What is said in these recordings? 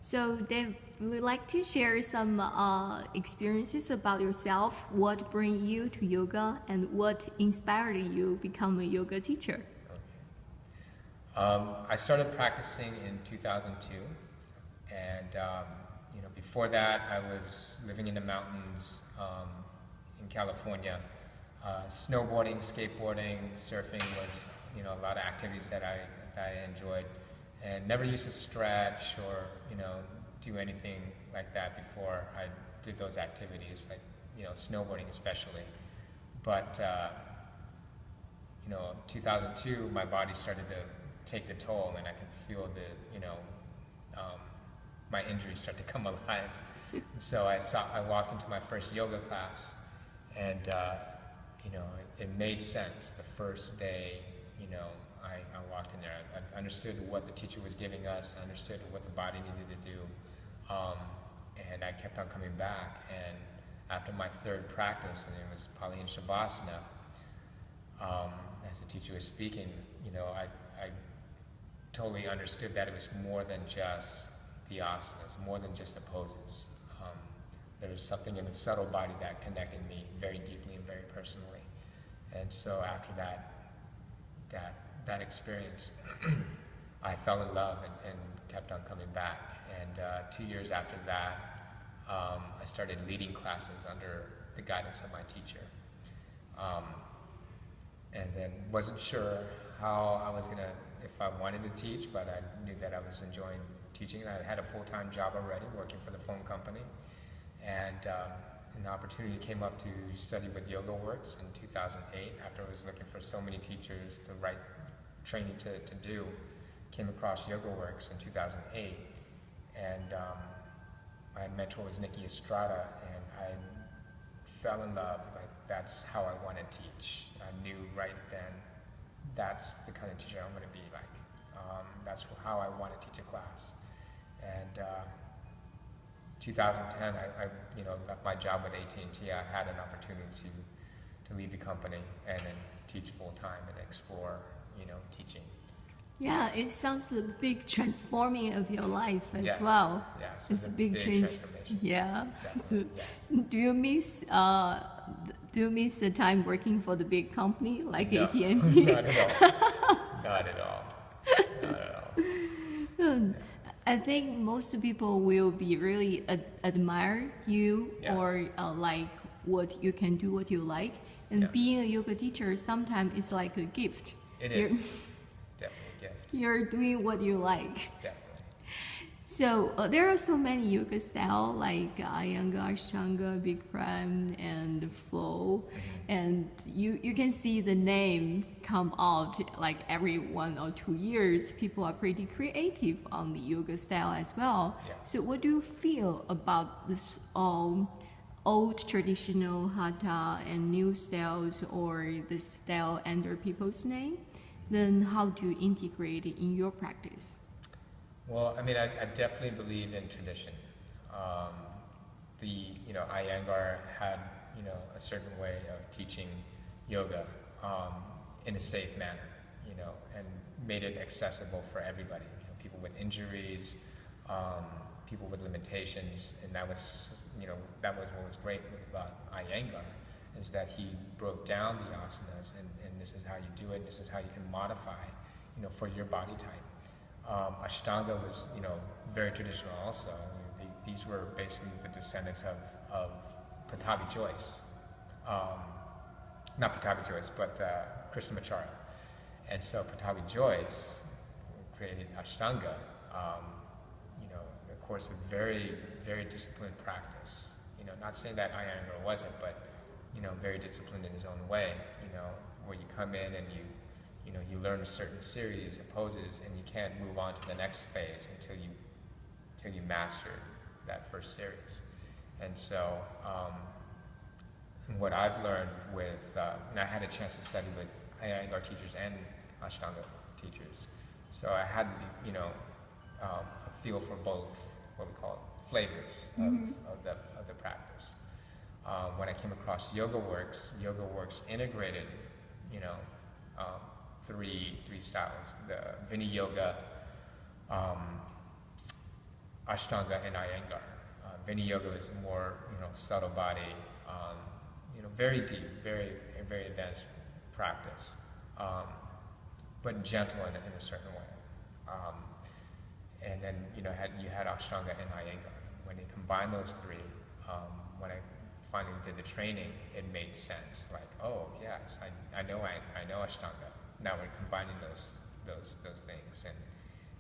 So Dave, would you like to share some experiences about yourself? What bring you to yoga and what inspired you become a yoga teacher? I started practicing in 2002, and before that, I was living in the mountains in California. Snowboarding, skateboarding, surfing was a lot of activities that I enjoyed, and never used to stretch or do anything like that before I did those activities, like snowboarding especially. But 2002, my body started to take the toll, and I could feel my injuries start to come alive. So I walked into my first yoga class, and it made sense. The first day, I walked in there. I understood what the teacher was giving us. I understood what the body needed to do, and I kept on coming back. And after my third practice, and it was probably in Shavasana, as the teacher was speaking, I totally understood that it was more than just the asanas, more than just the poses. There was something in the subtle body that connected me very deeply and very personally. And so after that experience, I fell in love and kept on coming back. And 2 years after that, I started leading classes under the guidance of my teacher. And then wasn't sure how I was if I wanted to teach, but I knew that I was enjoying teaching. I had a full-time job already, working for the phone company, and an opportunity came up to study with Yoga Works in 2008. After I was looking for so many teachers to write training to do, came across Yoga Works in 2008, and my mentor was Nikki Estrada, and I fell in love. Like, that's how I want to teach. I knew right then that's the kind of teacher I'm going to be like. That's how I want to teach a class. And 2010, I left my job with AT&T. I had an opportunity to leave the company and then teach full time and explore, teaching. Yeah, it sounds a big transforming of your life as Yes. well. Yes, It's a big change. transformation. Yeah. So, Yes. do you miss the time working for the big company like No, AT&T? not at all. Not at all. Not at all. I think most people will be really admire you Yeah. or like what you can do, what you like. And Yeah. being a yoga teacher, sometimes it's like a gift. It You're- is definitely a gift. You're doing what you like. Definitely. So there are so many yoga style like Iyengar, Ashtanga, Bikram, and Flow, and you can see the name come out like every 1 or 2 years. People are pretty creative on the yoga style as well. Yes. So what do you feel about this old traditional hatha and new styles, or the style under people's name? Then how do you integrate it in your practice? Well, I mean, I definitely believe in tradition. Iyengar had, a certain way of teaching yoga in a safe manner, and made it accessible for everybody. People with injuries, people with limitations, and that was what was great about Iyengar, is that he broke down the asanas, and this is how you do it, this is how you can modify, for your body type. Ashtanga was, very traditional also. These were basically the descendants of Pattabhi Jois. Not Pattabhi Jois, but Krishnamacharya. And so Pattabhi Jois created Ashtanga, of course, a very, very disciplined practice. Not saying that Iyengar wasn't, but, very disciplined in his own way, where you come in and you learn a certain series of poses, and you can't move on to the next phase until you master that first series. And so, what I've learned with, and I had a chance to study with Iyengar teachers and Ashtanga teachers, so I had a feel for both what we call flavors of the practice. When I came across Yoga Works integrated, three styles: the Vini Yoga, Ashtanga and Iyengar. Vini Yoga is more, subtle body, very deep, very advanced practice, but gentle in a certain way. And then, you had Ashtanga and Iyengar. When you combine those three, when I finally did the training, it made sense. Like, oh yes, I know Ashtanga. Now we're combining those things,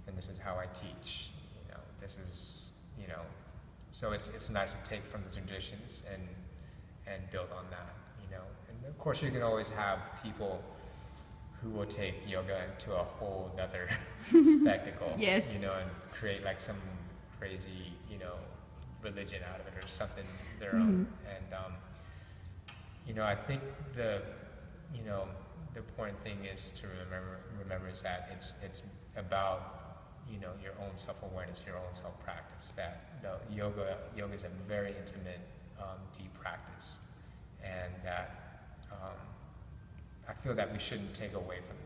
and this is how I teach. This is, so it's nice to take from the traditions and build on that. And of course you can always have people who will take yoga into a whole other spectacle. Yes. And create like some crazy, religion out of it or something their own. And I think the important thing is to remember is that it's about your own self-awareness, your own self-practice. That yoga is a very intimate, deep practice, and that I feel that we shouldn't take away from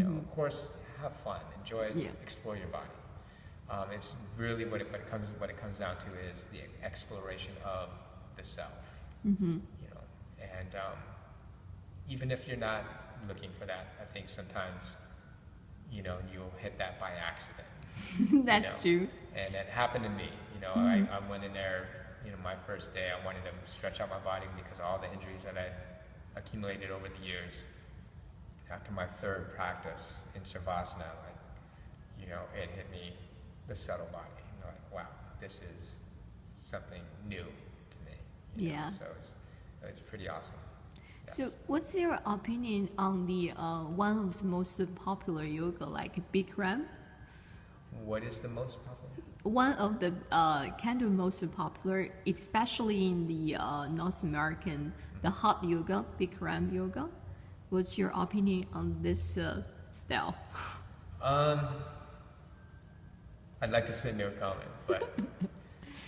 that. Of course, have fun, enjoy, explore your body. It's really what it comes down to is the exploration of the self. And even if you're not looking for that, I think sometimes you'll hit that by accident. That's true. And that happened to me. I went in there. My first day, I wanted to stretch out my body because of all the injuries that I accumulated over the years. After my third practice in Shavasana, it hit me, the subtle body. Wow, this is something new to me. Yeah. So it's pretty awesome. Yes. So what's your opinion on the one of the most popular yoga, like Bikram? What is the most popular? One of the kind of most popular, especially in the North American, the hot yoga, Bikram yoga. What's your opinion on this style? I'd like to say no comment, but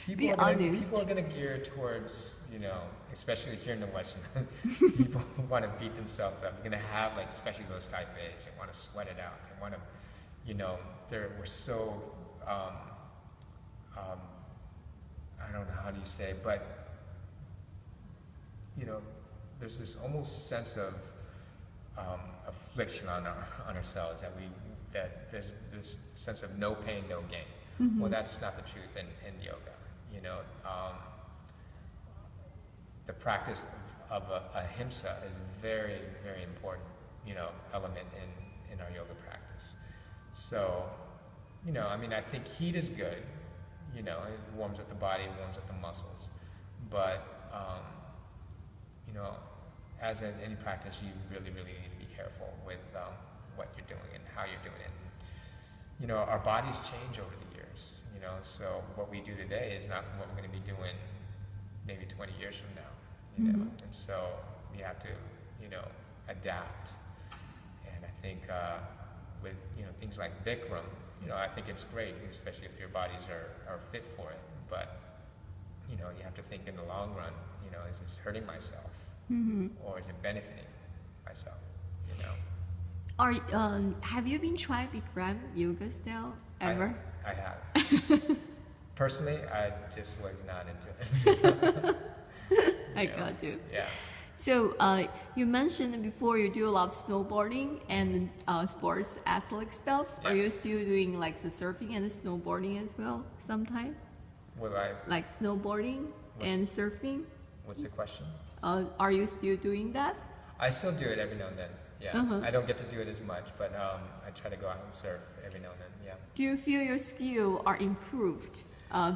Be honest. People are going to gear towards, especially here in the West, people want to beat themselves up. They're going to have, especially those type A's, they want to sweat it out. They want to, we're so, I don't know how do you say, but, there's this almost sense of affliction on ourselves that there's this sense of no pain, no gain. Well, that's not the truth in yoga. The practice of ahimsa is very, very important, element in our yoga practice. So, I think heat is good. It warms up the body, it warms up the muscles. But, as in any practice, you really, really need to be careful with what you're doing and how you're doing it. And, our bodies change over the years. So what we do today is not what we're going to be doing maybe 20 years from now. And so we have to, adapt. And I think with things like Bikram, I think it's great, especially if your bodies are fit for it. But you have to think in the long run. Is this hurting myself, or is it benefiting myself? Have you been trying Bikram yoga style ever? I have. Personally, I just was not into it. I got you. Yeah. So you mentioned before you do a lot of snowboarding and sports athletic stuff. Yes. Are you still doing the surfing and the snowboarding as well sometime? Will I? Like snowboarding and surfing? What's the question? Are you still doing that? I still do it every now and then. Yeah. I don't get to do it as much, but I try to go out and surf every now and then. Yeah. Do you feel your skill are improved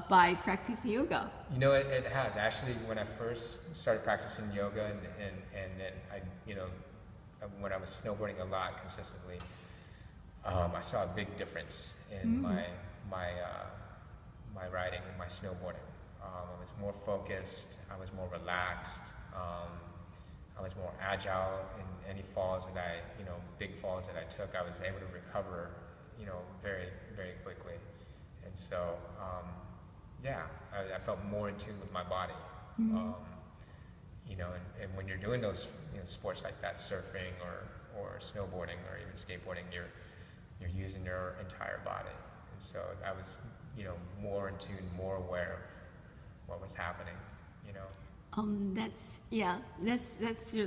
by practicing yoga? It has. Actually, when I first started practicing yoga and then when I was snowboarding a lot consistently, I saw a big difference in my riding and my snowboarding. I was more focused, I was more relaxed, I was more agile in any falls that big falls that I took. I was able to recover, very, very quickly. And so, I felt more in tune with my body. And when you're doing those sports like that, surfing or snowboarding or even skateboarding, you're using your entire body. and so I was, more in tune, more aware of what was happening, you know. That's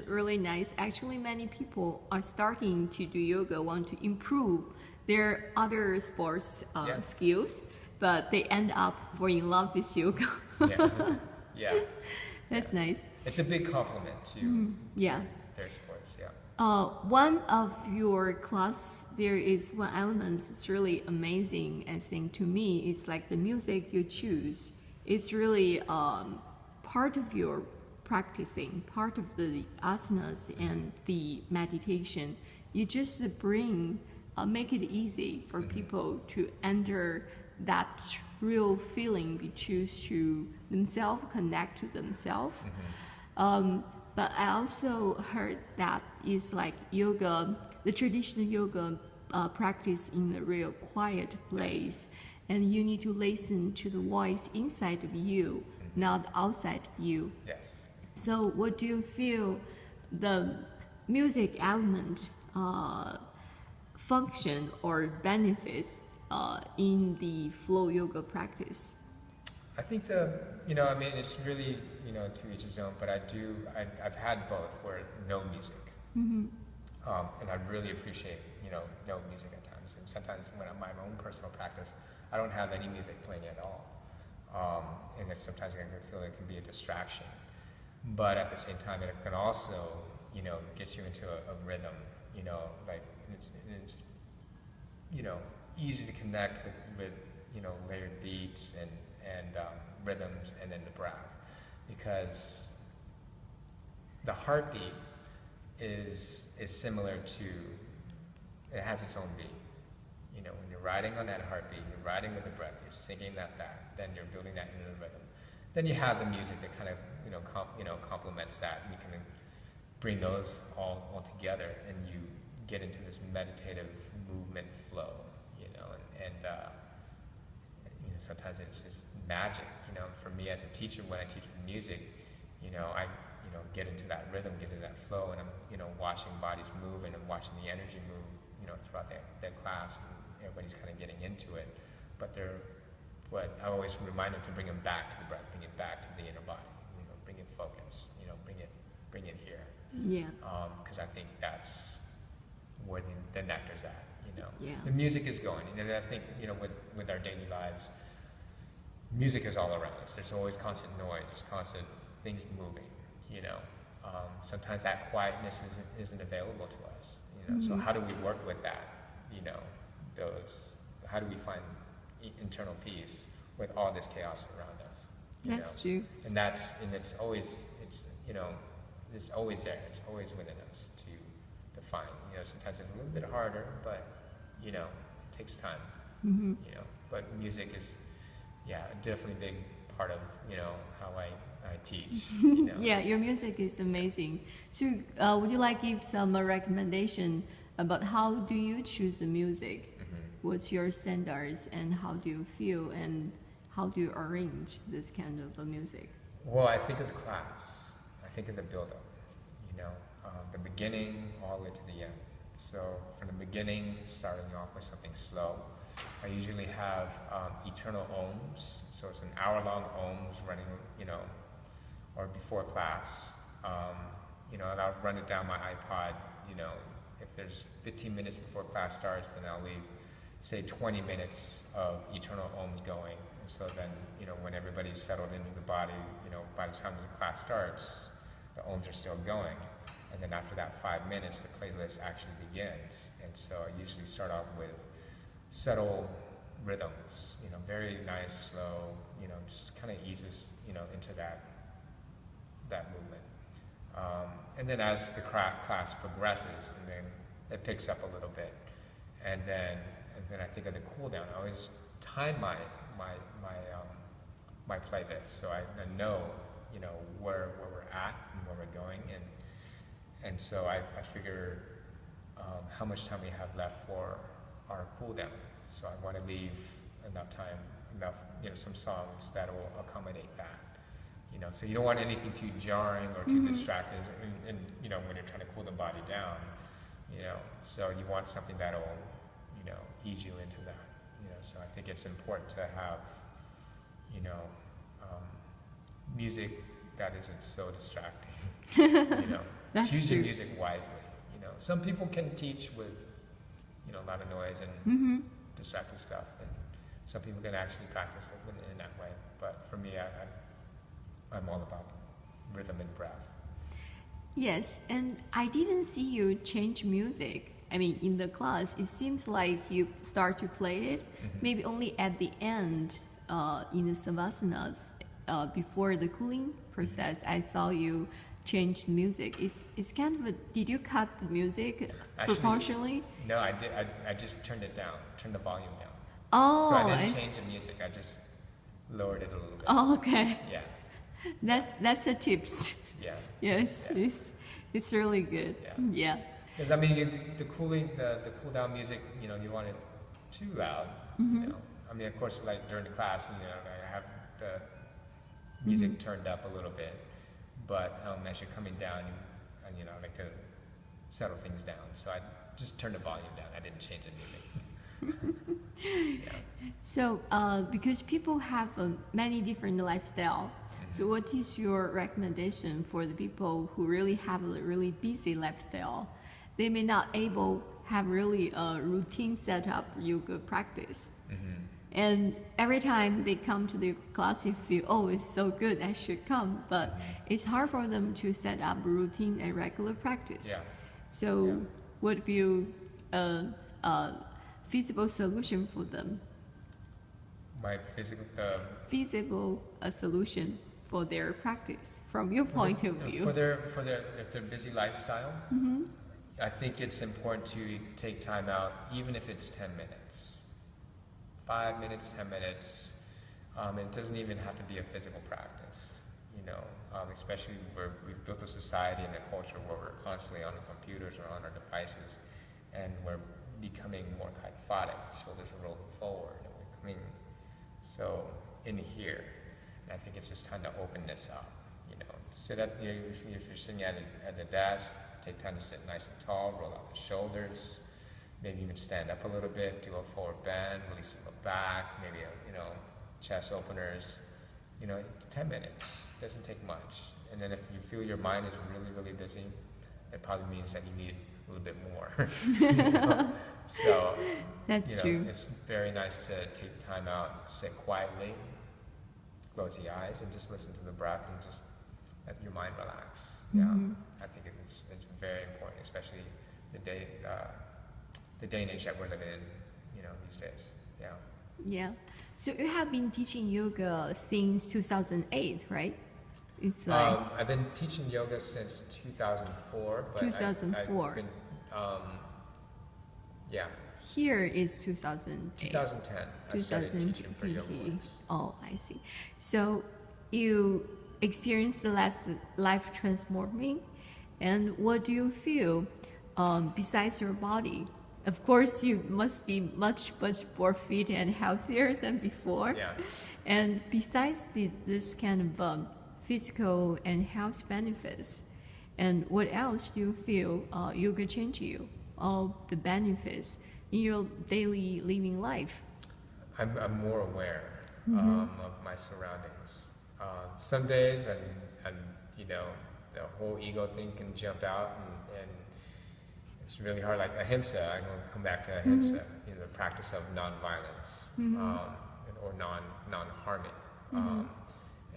really nice. Actually, many people are starting to do yoga, want to improve their other sports Yeah. skills, but they end up falling in love with yoga. Yeah, yeah, That's yeah. nice. It's a big compliment to Yeah. their sports. Yeah. One of your class, there is one element that's really amazing, I think, to me. It's like the music you choose. It's really part of your practicing, part of the asanas and the meditation. You just make it easy for people to enter that real feeling they choose to themselves, connect to themselves. But I also heard that is like yoga, the traditional yoga practice in a real quiet place, and you need to listen to the voice inside of you, not outside of you. Yes. So, what do you feel the music element function or benefits in the flow yoga practice? I think it's really, to each his own, but I've had both where no music. And I really appreciate, no music at times. And sometimes when I'm my own personal practice, I don't have any music playing at all. And sometimes I can feel it can be a distraction. But at the same time, it can also, get you into a rhythm, like it's easy to connect with layered beats and rhythms and then the breath, because the heartbeat is similar to, it has its own beat. When you're riding on that heartbeat, you're riding with the breath, you're singing that, then you're building that into the rhythm. Then you have the music that kind of complements that, and you can bring those all together, and you get into this meditative movement flow, and sometimes it's just magic, for me as a teacher, when I teach with music, I get into that rhythm, get into that flow, and I'm watching bodies move, and I'm watching the energy move, throughout the class, and everybody's kind of getting into it, but I always remind them to bring them back to the breath, bring it back to the inner body, bring it focus, bring it here. Yeah. Because I think that's where the nectar's at, Yeah. The music is going, and I think, with our daily lives, music is all around us. There's always constant noise, there's constant things moving, sometimes that quietness isn't available to us, so how do we work with that, how do we find internal peace with all this chaos around us? That's true. And it's always there. It's always within us to find. Sometimes it's a little bit harder, but it takes time. But music is, definitely a big part of how I teach. Yeah, your music is amazing. So, would you like to give some recommendation about how do you choose the music? What's your standards, and how do you feel, and how do you arrange this kind of music? Well, I think of the class. I think of the build-up. The beginning all the way to the end. So from the beginning, starting off with something slow. I usually have eternal ohms. So it's an hour-long ohms running, or before class. And I'll run it down my iPod. If there's 15 minutes before class starts, then I'll leave, say, 20 minutes of eternal ohms going. And so then, when everybody's settled into the body, by the time the class starts, the ohms are still going. And then after that 5 minutes, the playlist actually begins. And so I usually start off with subtle rhythms, very nice, slow, just kind of eases, into that movement. And then as the class progresses, and then it picks up a little bit. And then I think of the cool down. I always time my playlist, so I know, where we're at and where we're going, and so I figure how much time we have left for our cool down. So I want to leave enough time, some songs that will accommodate that. So you don't want anything too jarring or too distracting, and when you're trying to cool the body down, so you want something that'll, ease you into that, So I think it's important to have, you know, um, music that isn't so distracting. Choosing true. music wisely. Some people can teach with, a lot of noise and distracting stuff, and some people can actually practice it in that way. But for me, I'm all about rhythm and breath. Yes, and I didn't see you change music. I mean, in the class, it seems like you start to play it, maybe only at the end in the savasanas, before the cooling process. I saw you change the music. It's kind of a, did you cut the music proportionally? No, I did. I just turned it down, turned the volume down. Oh, so I didn't change the music. I just lowered it a little bit. Oh, okay. Yeah. That's the tips. Yeah. Yes, Yeah. It's really good. Yeah. Because I mean, the cool down music, you want it too loud. I mean, of course, like during the class, I have the music turned up a little bit, but as you're coming down, I like to settle things down. So I just turned the volume down. I didn't change the music. So, because people have many different lifestyle, so what is your recommendation for the people who really have a really busy lifestyle? They may not able have really a routine set up yoga practice. And every time they come to the class, they feel, oh, it's so good, I should come. But it's hard for them to set up a routine and regular practice. Yeah. So what would be a feasible solution for them? Feasible solution for their practice from your point of view. For their busy lifestyle, I think it's important to take time out, even if it's 10 minutes, 5 minutes, 10 minutes. It doesn't even have to be a physical practice, especially where we've built a society and a culture where we're constantly on the computers or on our devices, and we're becoming more kyphotic. Shoulders are rolling forward, and we're coming so in here. And I think it's just time to open this up. Sit at if you're sitting at the desk, take time to sit nice and tall, roll out the shoulders, maybe even stand up a little bit, do a forward bend, release the back, maybe chest openers. 10 minutes doesn't take much. And then if you feel your mind is really, really busy, it probably means that you need a little bit more. So that's true. It's very nice to take time out, sit quietly, close the eyes, and just listen to the breath and just let your mind relax. I think it's very important, especially the day and age that we're living in, these days. Yeah. So you have been teaching yoga since 2008, right? It's like I've been teaching yoga since 2004. But 2004. I've been, Here is 2008. 2010. I started teaching for yoga works. Oh, I see. So you experienced the last life transforming, and what do you feel besides your body? Of course, you must be much more fit and healthier than before. Yeah. And besides this kind of physical and health benefits, and what else do you feel yoga changed you? All the benefits in your daily living life? I'm more aware of my surroundings. Some days, and the whole ego thing can jump out, and it's really hard. Like ahimsa, I'm going to come back to ahimsa, the practice of nonviolence or non-harming,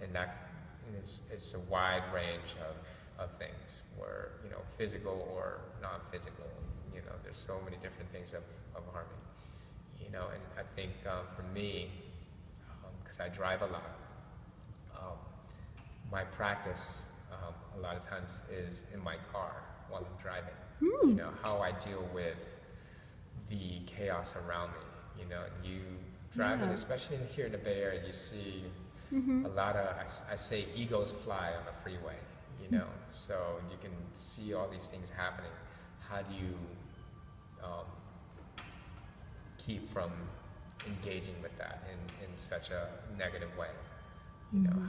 and that it's a wide range of things, where physical or non-physical. There's so many different things of harming. And I think for me, because I drive a lot, my practice a lot of times is in my car while I'm driving. How I deal with the chaos around me. You driving, especially here in the Bay Area, you see a lot of, I say, egos fly on the freeway. So you can see all these things happening. How do you keep from engaging with that in such a negative way?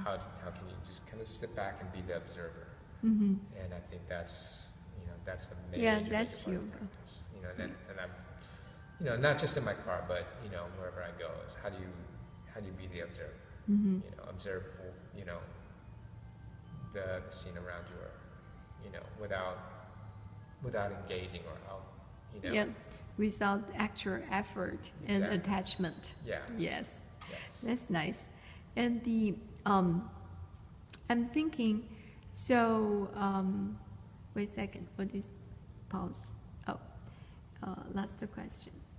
How can you just kind of sit back and be the observer? And I think that's a major that's part yoga. of practice. And you know, not just in my car, but you know, wherever I go, is how do you be the observer? Mm-hmm. You know, observe, you know, the scene around you, or you know, without engaging or out, you know. Yeah, without actual effort and Exactly. attachment. Yeah. Yes, Yes. that's nice. And the I'm thinking, so wait a second, what is pause? Oh, last question.